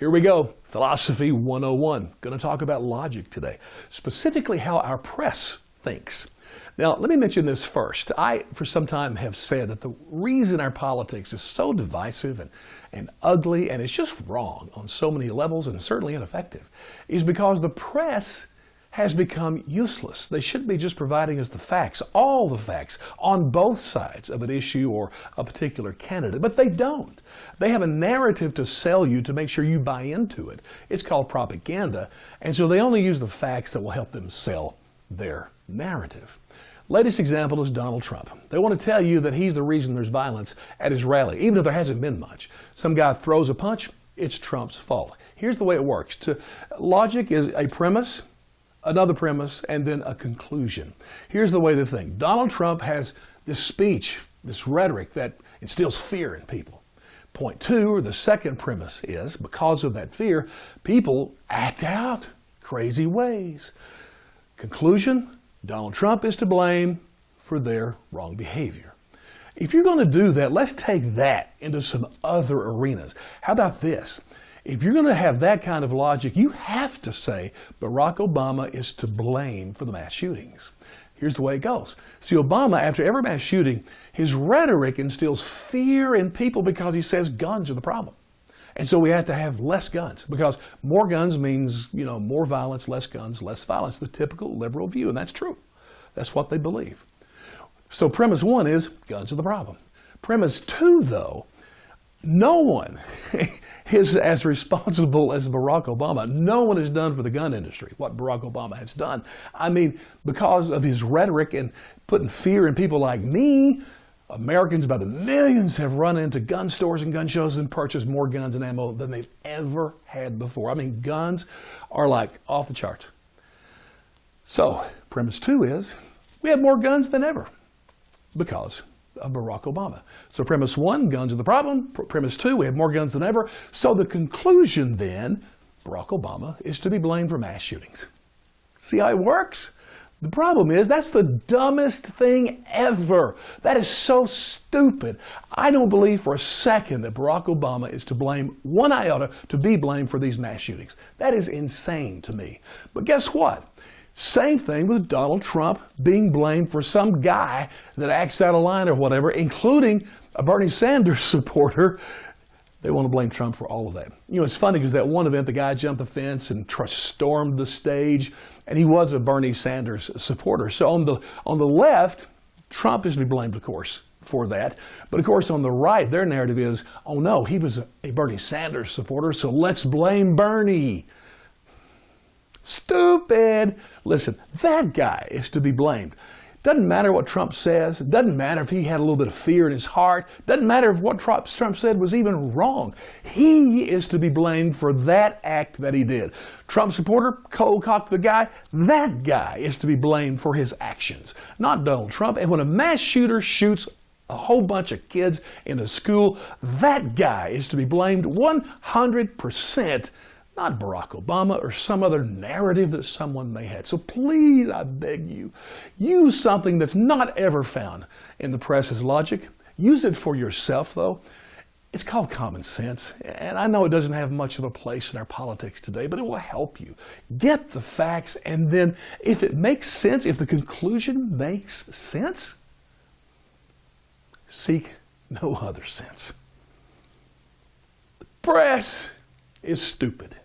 Here we go. Philosophy 101. Going to talk about logic today, specifically how our press thinks. Now, let me mention this first. I, for some time, have said that the reason our politics is so divisive and ugly, and it's just wrong on so many levels and certainly ineffective, is because the press has become useless. They should be just providing us the facts, all the facts, on both sides of an issue or a particular candidate, but they don't. They have a narrative to sell you to make sure you buy into it. It's called propaganda, and so they only use the facts that will help them sell their narrative. Latest example is Donald Trump. They want to tell you that he's the reason there's violence at his rally, even if there hasn't been much. Some guy throws a punch, it's Trump's fault. Here's the way it works. Logic is a premise, another premise, and then a conclusion. Here's the way they think. Donald Trump has this speech, this rhetoric that instills fear in people. Point two, or the second premise, is because of that fear, people act out crazy ways. Conclusion, Donald Trump is to blame for their wrong behavior. If you're going to do that, let's take that into some other arenas. How about this? If you're going to have that kind of logic, you have to say Barack Obama is to blame for the mass shootings. Here's the way it goes. See, Obama, after every mass shooting, his rhetoric instills fear in people because he says guns are the problem. And so we have to have less guns, because more guns means, more violence, less guns, less violence, the typical liberal view, and that's true. That's what they believe. So premise one is guns are the problem. Premise two, though, no one is as responsible as Barack Obama. No one has done for the gun industry what Barack Obama has done. I mean, because of his rhetoric and putting fear in people like me, Americans by the millions have run into gun stores and gun shows and purchased more guns and ammo than they've ever had before. I mean, guns are like off the charts. So, premise two is we have more guns than ever because of Barack Obama. So premise one, guns are the problem. Premise two, we have more guns than ever. So the conclusion then, Barack Obama is to be blamed for mass shootings. See how it works? The problem is that's the dumbest thing ever. That is so stupid. I don't believe for a second that Barack Obama is to blame one iota to be blamed for these mass shootings. That is insane to me. But guess what? Same thing with Donald Trump being blamed for some guy that acts out of line or whatever, including a Bernie Sanders supporter. They want to blame Trump for all of that. It's funny because that one event, the guy jumped the fence and stormed the stage, and he was a Bernie Sanders supporter. So on the left, Trump is to be blamed, of course, for that. But of course, on the right, their narrative is, oh no, he was a Bernie Sanders supporter, so let's blame Bernie. Stupid. Listen, that guy is to be blamed. Doesn't matter what Trump says. It doesn't matter if he had a little bit of fear in his heart. Doesn't matter if what Trump said was even wrong. He is to be blamed for that act that he did. Trump supporter, cold-cocked the guy, that guy is to be blamed for his actions, not Donald Trump. And when a mass shooter shoots a whole bunch of kids in a school, that guy is to be blamed 100%. Not Barack Obama or some other narrative that someone may have. So please, I beg you, use something that's not ever found in the press as logic. Use it for yourself, though. It's called common sense. And I know it doesn't have much of a place in our politics today, but it will help you. Get the facts, and then if it makes sense, if the conclusion makes sense, seek no other sense. The press is stupid.